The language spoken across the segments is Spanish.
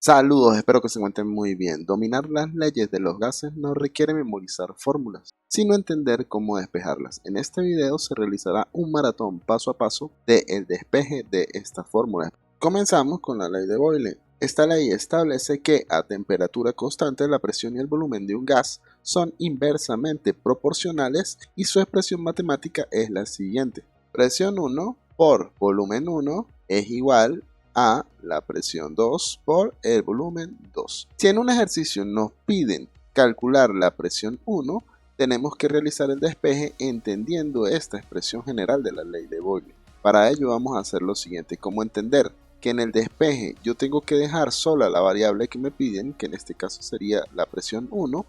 Saludos, espero que se encuentren muy bien. Dominar las leyes de los gases no requiere memorizar fórmulas, sino entender cómo despejarlas. En este video se realizará un maratón paso a paso del despeje de esta fórmula. Comenzamos con la ley de Boyle. Esta ley establece que a temperatura constante la presión y el volumen de un gas son inversamente proporcionales y su expresión matemática es la siguiente. Presión 1 por volumen 1 es igual a la presión 2 por el volumen 2. Si en un ejercicio nos piden calcular la presión 1, tenemos que realizar el despeje entendiendo esta expresión general de la ley de Boyle. Para ello vamos a hacer lo siguiente, como entender que en el despeje yo tengo que dejar sola la variable que me piden, que en este caso sería la presión 1,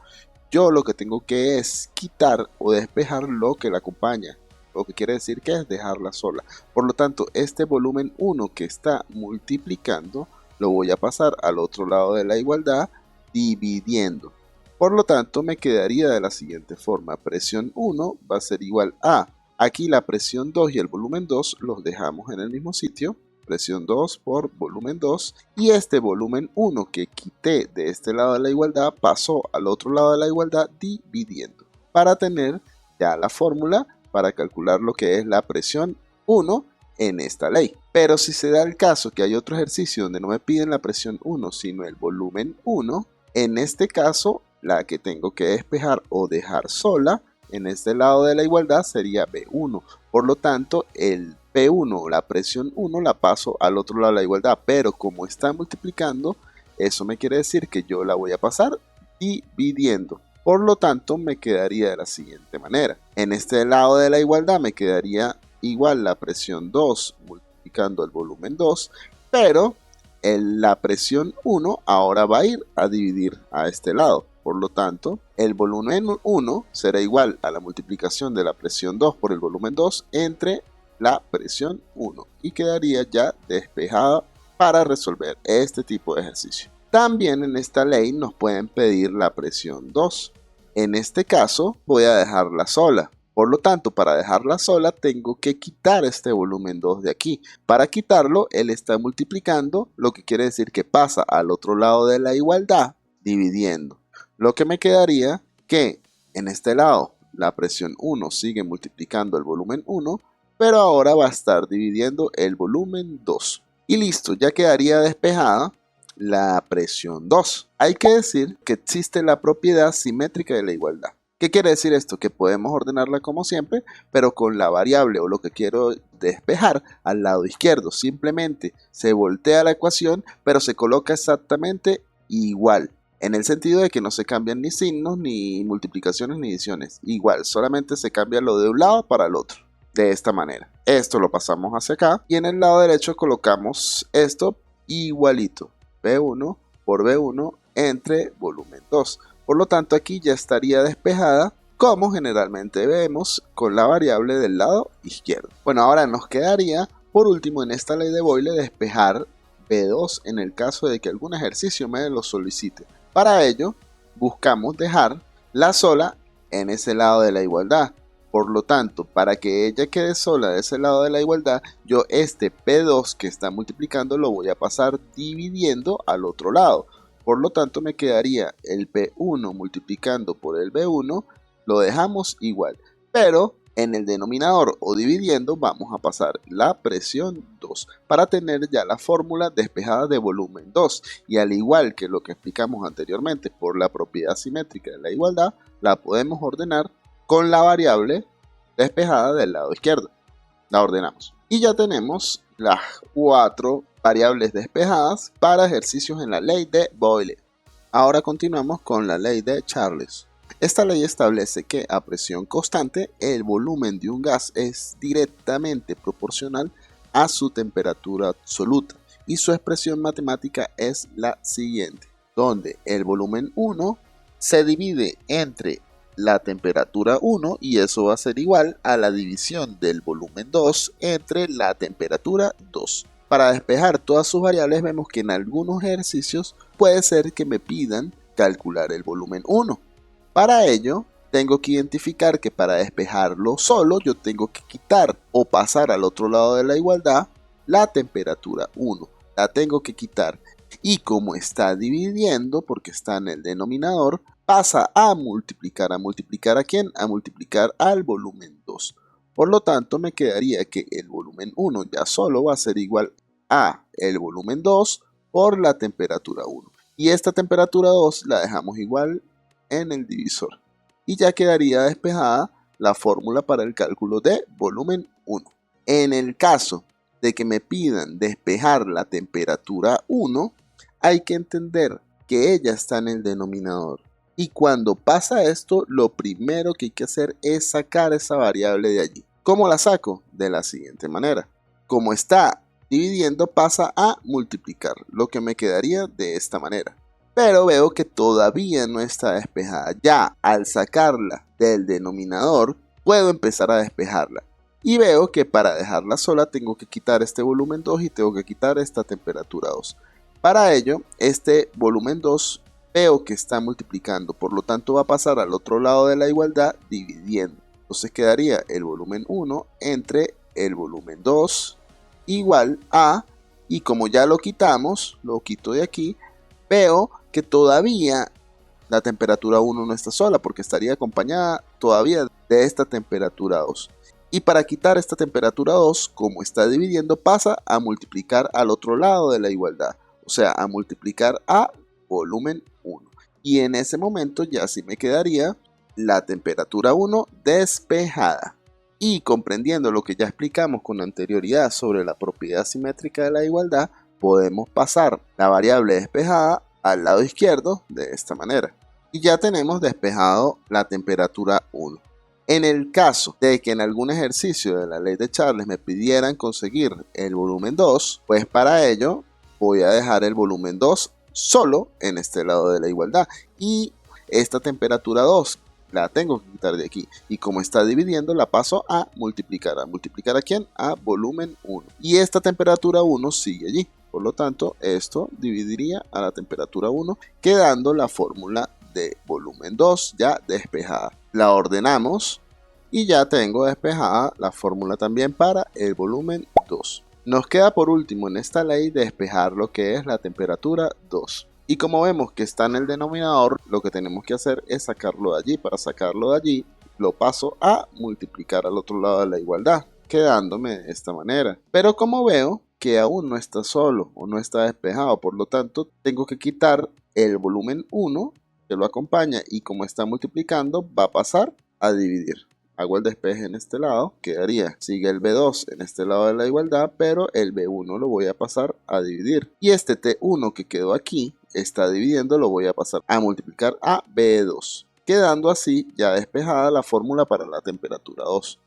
yo lo que tengo que es quitar o despejar lo que la acompaña. Lo que quiere decir que es dejarla sola. Por lo tanto, este volumen 1 que está multiplicando lo voy a pasar al otro lado de la igualdad dividiendo. Por lo tanto, me quedaría de la siguiente forma. Presión 1 va a ser igual a, aquí la presión 2 y el volumen 2 los dejamos en el mismo sitio. Presión 2 por volumen 2 y este volumen 1 que quité de este lado de la igualdad pasó al otro lado de la igualdad dividiendo. Para tener ya la fórmula para calcular lo que es la presión 1 en esta ley. Pero si se da el caso que hay otro ejercicio donde no me piden la presión 1 sino el volumen 1, en este caso la que tengo que despejar o dejar sola en este lado de la igualdad sería B1. Por lo tanto el P1, la presión 1, la paso al otro lado de la igualdad, pero como está multiplicando, eso me quiere decir que yo la voy a pasar dividiendo. Por lo tanto, me quedaría de la siguiente manera. En este lado de la igualdad me quedaría igual la presión 2 multiplicando el volumen 2, pero la presión 1 ahora va a ir a dividir a este lado. Por lo tanto, el volumen 1 será igual a la multiplicación de la presión 2 por el volumen 2 entre la presión 1 y quedaría ya despejada para resolver este tipo de ejercicio. También en esta ley nos pueden pedir la presión 2. En este caso voy a dejarla sola. Por lo tanto, para dejarla sola tengo que quitar este volumen 2 de aquí. Para quitarlo, él está multiplicando, lo que quiere decir que pasa al otro lado de la igualdad dividiendo. Lo que me quedaría que en este lado la presión 1 sigue multiplicando el volumen 1, pero ahora va a estar dividiendo el volumen 2. Y listo, ya quedaría despejada la presión 2. Hay que decir que existe la propiedad simétrica de la igualdad. ¿Qué quiere decir esto? Que podemos ordenarla como siempre, pero con la variable o lo que quiero despejar al lado izquierdo. Simplemente se voltea la ecuación, pero se coloca exactamente igual. En el sentido de que no se cambian ni signos, ni multiplicaciones, ni adiciones. Igual, solamente se cambia lo de un lado para el otro. De esta manera. Esto lo pasamos hacia acá y en el lado derecho colocamos esto igualito. B1 por B1 entre volumen 2. Por lo tanto, aquí ya estaría despejada como generalmente vemos con la variable del lado izquierdo. Bueno, ahora nos quedaría por último en esta ley de Boyle despejar B2 en el caso de que algún ejercicio me lo solicite. Para ello, buscamos dejar la sola en ese lado de la igualdad. Por lo tanto, para que ella quede sola de ese lado de la igualdad, yo este P2 que está multiplicando lo voy a pasar dividiendo al otro lado. Por lo tanto, me quedaría el P1 multiplicando por el B1, lo dejamos igual. Pero en el denominador o dividiendo vamos a pasar la presión 2 para tener ya la fórmula despejada de volumen 2. Y al igual que lo que explicamos anteriormente por la propiedad simétrica de la igualdad, la podemos ordenar con la variable despejada del lado izquierdo. La ordenamos. Y ya tenemos las 4 variables despejadas para ejercicios en la ley de Boyle. Ahora continuamos con la ley de Charles. Esta ley establece que a presión constante el volumen de un gas es directamente proporcional a su temperatura absoluta y su expresión matemática es la siguiente, donde el volumen 1 se divide entre la temperatura 1 y eso va a ser igual a la división del volumen 2 entre la temperatura 2. Para despejar todas sus variables vemos que en algunos ejercicios puede ser que me pidan calcular el volumen 1. Para ello tengo que identificar que para despejarlo solo yo tengo que quitar o pasar al otro lado de la igualdad la temperatura 1. La tengo que quitar Y como está dividiendo, porque está en el denominador, pasa a multiplicar. ¿A multiplicar a quién? A multiplicar al volumen 2. Por lo tanto, me quedaría que el volumen 1 ya solo va a ser igual a el volumen 2 por la temperatura 1. Y esta temperatura 2 la dejamos igual en el divisor. Y ya quedaría despejada la fórmula para el cálculo de volumen 1. En el caso de que me pidan despejar la temperatura 1, hay que entender que ella está en el denominador. Y cuando pasa esto, lo primero que hay que hacer es sacar esa variable de allí. ¿Cómo la saco? De la siguiente manera. Como está dividiendo, pasa a multiplicar, lo que me quedaría de esta manera. Pero veo que todavía no está despejada. Ya al sacarla del denominador, puedo empezar a despejarla. Y veo que para dejarla sola tengo que quitar este volumen 2 y tengo que quitar esta temperatura 2. Para ello, este volumen 2 veo que está multiplicando, por lo tanto va a pasar al otro lado de la igualdad dividiendo. Entonces quedaría el volumen 1 entre el volumen 2 igual a, y como ya lo quitamos, lo quito de aquí, veo que todavía la temperatura 1 no está sola porque estaría acompañada todavía de esta temperatura 2. Y para quitar esta temperatura 2, como está dividiendo, pasa a multiplicar al otro lado de la igualdad. O sea, a multiplicar a volumen 1. Y en ese momento ya sí me quedaría la temperatura 1 despejada. Y comprendiendo lo que ya explicamos con anterioridad sobre la propiedad simétrica de la igualdad, podemos pasar la variable despejada al lado izquierdo de esta manera. Y ya tenemos despejado la temperatura 1. En el caso de que en algún ejercicio de la ley de Charles me pidieran conseguir el volumen 2, pues para ello voy a dejar el volumen 2 solo en este lado de la igualdad. Y esta temperatura 2 la tengo que quitar de aquí. Y como está dividiendo, la paso a multiplicar. ¿A multiplicar a quién? A volumen 1. Y esta temperatura 1 sigue allí. Por lo tanto, esto dividiría a la temperatura 1, quedando la fórmula de volumen 2 ya despejada. La ordenamos y ya tengo despejada la fórmula también para el volumen 2. Nos queda por último en esta ley despejar lo que es la temperatura 2. Y como vemos que está en el denominador, lo que tenemos que hacer es sacarlo de allí. Para sacarlo de allí, lo paso a multiplicar al otro lado de la igualdad, quedándome de esta manera. Pero como veo que aún no está solo o no está despejado, por lo tanto tengo que quitar el volumen 1 que lo acompaña, y como está multiplicando va a pasar a dividir. Hago el despeje en este lado, quedaría, sigue el B2 en este lado de la igualdad, pero el B1 lo voy a pasar a dividir. Y este T1 que quedó aquí, está dividiendo, lo voy a pasar a multiplicar a B2, quedando así ya despejada la fórmula para la temperatura 2.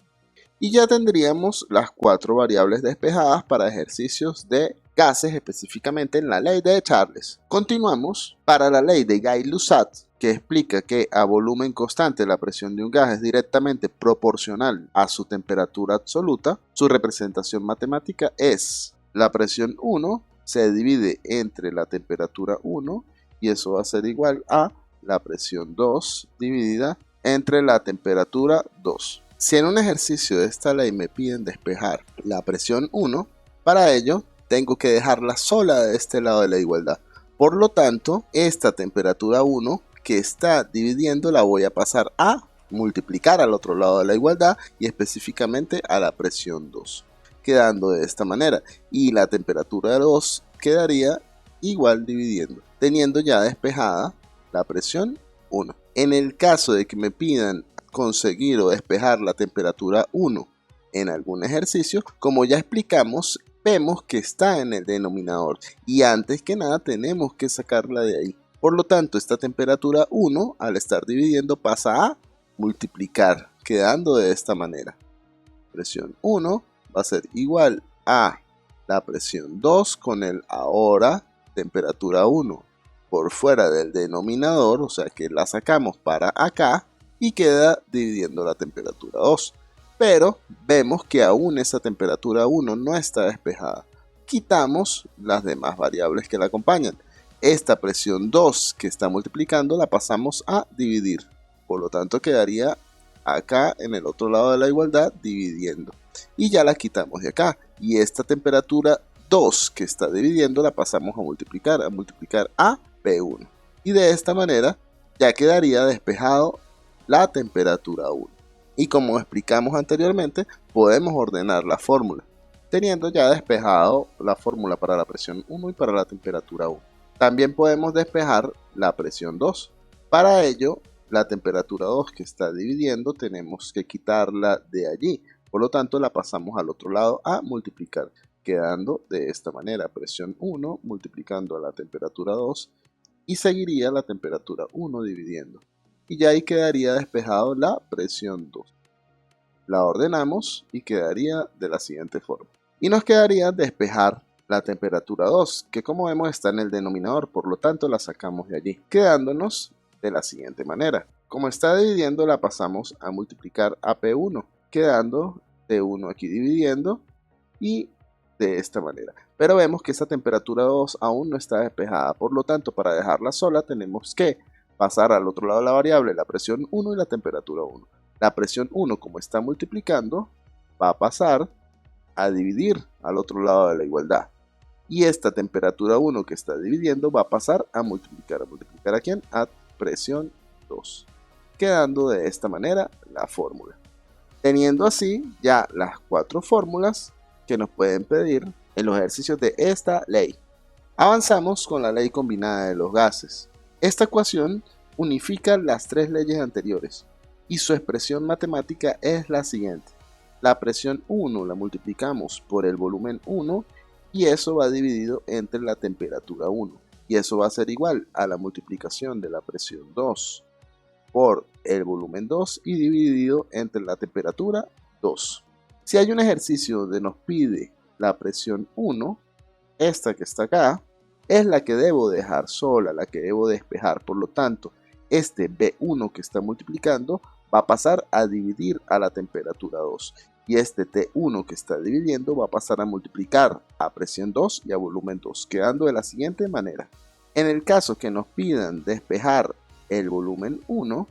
Y ya tendríamos las 4 variables despejadas para ejercicios de gases, específicamente en la ley de Charles. Continuamos para la ley de Gay-Lussac, que explica que a volumen constante la presión de un gas es directamente proporcional a su temperatura absoluta. Su representación matemática es la presión 1 se divide entre la temperatura 1 y eso va a ser igual a la presión 2 dividida entre la temperatura 2. Si en un ejercicio de esta ley me piden despejar la presión 1, para ello tengo que dejarla sola de este lado de la igualdad. Por lo tanto, esta temperatura 1 que está dividiendo la voy a pasar a multiplicar al otro lado de la igualdad y específicamente a la presión 2, quedando de esta manera. Y la temperatura 2 quedaría igual dividiendo, teniendo ya despejada la presión 1. En el caso de que me pidan conseguir o despejar la temperatura 1 en algún ejercicio, como ya explicamos, vemos que está en el denominador y antes que nada tenemos que sacarla de ahí. Por lo tanto, esta temperatura 1 al estar dividiendo pasa a multiplicar, quedando de esta manera. Presión 1 va a ser igual a la presión 2 con el ahora temperatura 1 por fuera del denominador, o sea que la sacamos para acá y queda dividiendo la temperatura 2. Pero vemos que aún esa temperatura 1 no está despejada. Quitamos las demás variables que la acompañan. Esta presión 2 que está multiplicando la pasamos a dividir. Por lo tanto quedaría acá en el otro lado de la igualdad dividiendo. Y ya la quitamos de acá. Y esta temperatura 2 que está dividiendo la pasamos a multiplicar a P1. Y de esta manera ya quedaría despejado la temperatura 1. Y como explicamos anteriormente, podemos ordenar la fórmula, teniendo ya despejado la fórmula para la presión 1 y para la temperatura 1. También podemos despejar la presión 2. Para ello, la temperatura 2 que está dividiendo tenemos que quitarla de allí. Por lo tanto, la pasamos al otro lado a multiplicar, quedando de esta manera presión 1 multiplicando a la temperatura 2 y seguiría la temperatura 1 dividiendo. Y ya ahí quedaría despejado la presión 2. La ordenamos y quedaría de la siguiente forma. Y nos quedaría despejar la temperatura 2, que como vemos está en el denominador, por lo tanto la sacamos de allí, quedándonos de la siguiente manera. Como está dividiendo, la pasamos a multiplicar a P1, quedando T1 aquí dividiendo y de esta manera. Pero vemos que esa temperatura 2 aún no está despejada, por lo tanto para dejarla sola tenemos que pasar al otro lado de la variable la presión 1 y la temperatura 1. La presión 1, como está multiplicando, va a pasar a dividir al otro lado de la igualdad. Y esta temperatura 1 que está dividiendo va a pasar a multiplicar. ¿A multiplicar a quién? A presión 2. Quedando de esta manera la fórmula. Teniendo así ya las 4 fórmulas que nos pueden pedir en los ejercicios de esta ley. Avanzamos con la ley combinada de los gases. Esta ecuación unifica las 3 leyes anteriores y su expresión matemática es la siguiente. La presión 1 la multiplicamos por el volumen 1 y eso va dividido entre la temperatura 1. Y eso va a ser igual a la multiplicación de la presión 2 por el volumen 2 y dividido entre la temperatura 2. Si hay un ejercicio donde nos pide la presión 1, esta que está acá, es la que debo dejar sola, la que debo despejar. Por lo tanto, este B1 que está multiplicando va a pasar a dividir a la temperatura 2. Y este T1 que está dividiendo va a pasar a multiplicar a presión 2 y a volumen 2, quedando de la siguiente manera. En el caso que nos pidan despejar el volumen 1,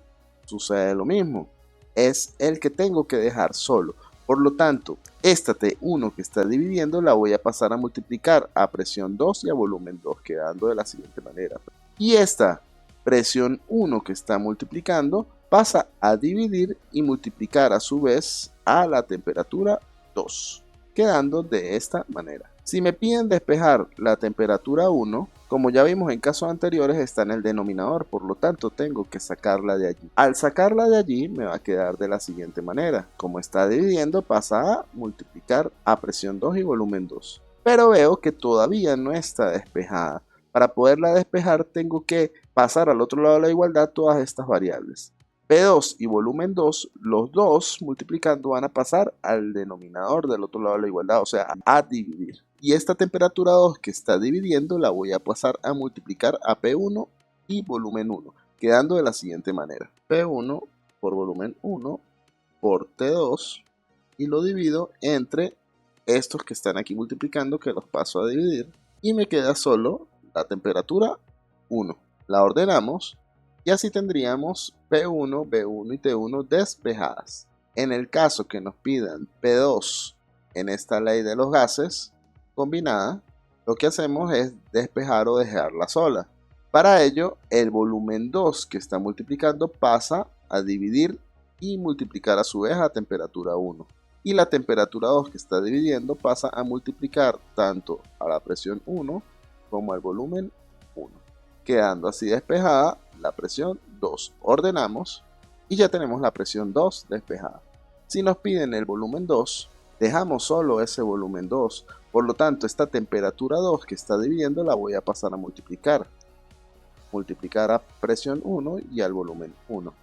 sucede lo mismo. Es el que tengo que dejar solo. Por lo tanto, esta T1 que está dividiendo la voy a pasar a multiplicar a presión 2 y a volumen 2, quedando de la siguiente manera. Y esta presión 1 que está multiplicando pasa a dividir y multiplicar a su vez a la temperatura 2, quedando de esta manera. Si me piden despejar la temperatura 1, como ya vimos en casos anteriores, está en el denominador, por lo tanto tengo que sacarla de allí. Al sacarla de allí me va a quedar de la siguiente manera. Como está dividiendo, pasa a multiplicar a presión 2 y volumen 2. Pero veo que todavía no está despejada. Para poderla despejar tengo que pasar al otro lado de la igualdad todas estas variables. P2 y volumen 2, los dos multiplicando van a pasar al denominador del otro lado de la igualdad, o sea, a dividir. Y esta temperatura 2 que está dividiendo la voy a pasar a multiplicar a P1 y volumen 1, quedando de la siguiente manera. P1 por volumen 1 por T2 y lo divido entre estos que están aquí multiplicando, que los paso a dividir, y me queda solo la temperatura 1. La ordenamos y así tendríamos P1, B1 y T1 despejadas. En el caso que nos pidan P2 en esta ley de los gases combinada, lo que hacemos es despejar o dejarla sola. Para ello, el volumen 2 que está multiplicando pasa a dividir y multiplicar a su vez a temperatura 1. Y la temperatura 2 que está dividiendo pasa a multiplicar tanto a la presión 1 como al volumen 1. Quedando así despejada la presión 2. Ordenamos y ya tenemos la presión 2 despejada. Si nos piden el volumen 2, dejamos solo ese volumen 2. Por lo tanto, esta temperatura 2 que está dividiendo la voy a pasar a multiplicar. Multiplicar a presión 1 y al volumen 1.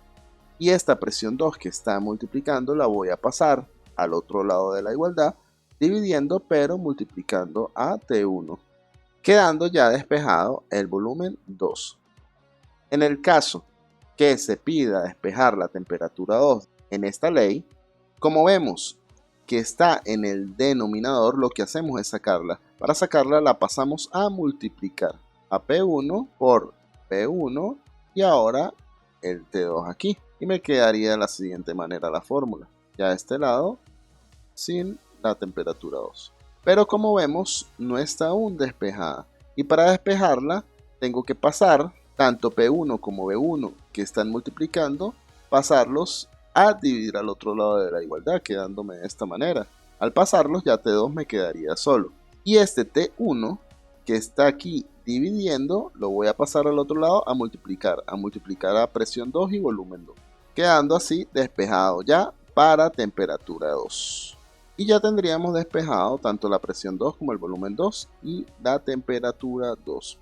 Y esta presión 2 que está multiplicando la voy a pasar al otro lado de la igualdad, dividiendo pero multiplicando a T1. Quedando ya despejado el volumen 2. En el caso que se pida despejar la temperatura 2 en esta ley, como vemos que está en el denominador, lo que hacemos es sacarla. Para sacarla la pasamos a multiplicar a P1 por P1 y ahora el T2 aquí. Y me quedaría de la siguiente manera la fórmula. Ya a este lado sin la temperatura 2. pero como vemos no está aún despejada. Y para despejarla tengo que pasar tanto P1 como B1 que están multiplicando, pasarlos a dividir al otro lado de la igualdad, quedándome de esta manera. Al pasarlos ya T2 me quedaría solo. Y este T1 que está aquí dividiendo lo voy a pasar al otro lado a multiplicar a presión 2 y volumen 2. Quedando así despejado ya para temperatura 2. Y ya tendríamos despejado tanto la presión 2 como el volumen 2 y la temperatura 2.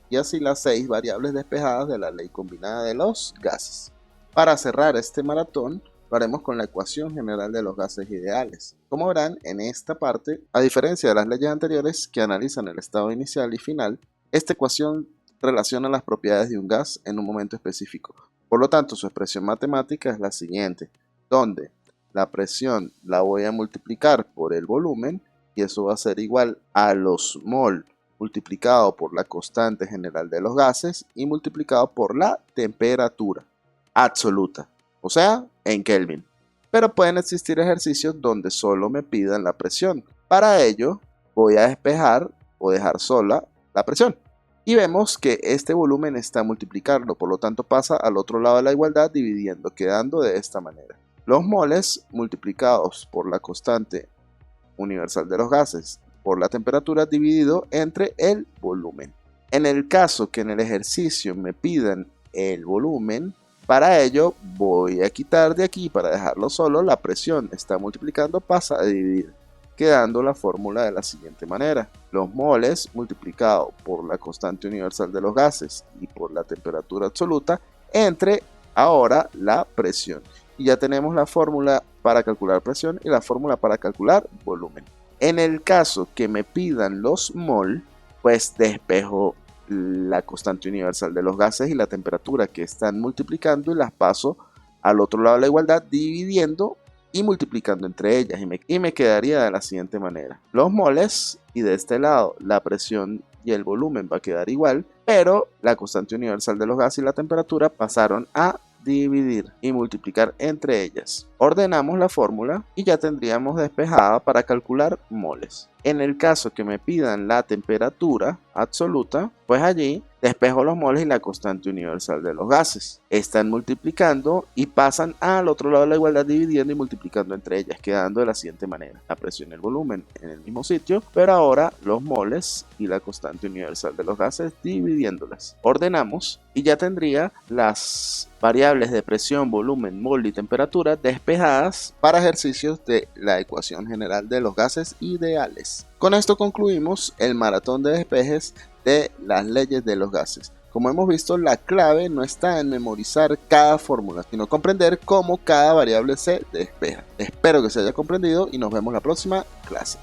Y así las 6 variables despejadas de la ley combinada de los gases. Para cerrar este maratón, lo haremos con la ecuación general de los gases ideales. Como verán, en esta parte, a diferencia de las leyes anteriores que analizan el estado inicial y final, esta ecuación relaciona las propiedades de un gas en un momento específico. Por lo tanto, su expresión matemática es la siguiente, donde la presión la voy a multiplicar por el volumen y eso va a ser igual a los mol multiplicado por la constante general de los gases y multiplicado por la temperatura absoluta, o sea, en Kelvin. Pero pueden existir ejercicios donde solo me pidan la presión. Para ello voy a despejar o dejar sola la presión. Y vemos que este volumen está multiplicando, por lo tanto pasa al otro lado de la igualdad dividiendo, quedando de esta manera. Los moles multiplicados por la constante universal de los gases por la temperatura dividido entre el volumen. En el caso que en el ejercicio me pidan el volumen, para ello voy a quitar de aquí para dejarlo solo, la presión está multiplicando, pasa a dividir, quedando la fórmula de la siguiente manera. Los moles multiplicado por la constante universal de los gases y por la temperatura absoluta entre ahora la presión. Y ya tenemos la fórmula para calcular presión y la fórmula para calcular volumen. En el caso que me pidan los mol, pues despejo la constante universal de los gases y la temperatura que están multiplicando y las paso al otro lado de la igualdad dividiendo y multiplicando entre ellas y me quedaría de la siguiente manera. Los moles y de este lado la presión y el volumen va a quedar igual, pero la constante universal de los gases y la temperatura pasaron a dividir y multiplicar entre ellas. Ordenamos la fórmula y ya tendríamos despejada para calcular moles. En el caso que me pidan la temperatura absoluta, pues allí despejo los moles y la constante universal de los gases. Están multiplicando y pasan al otro lado de la igualdad dividiendo y multiplicando entre ellas, quedando de la siguiente manera. La presión y el volumen en el mismo sitio, pero ahora los moles y la constante universal de los gases dividiéndolas. Ordenamos y ya tendría las variables de presión, volumen, mol y temperatura despejadas para ejercicios de la ecuación general de los gases ideales. Con esto concluimos el maratón de despejes de las leyes de los gases. Como hemos visto, la clave no está en memorizar cada fórmula, sino comprender cómo cada variable se despeja. Espero que se haya comprendido y nos vemos la próxima clase.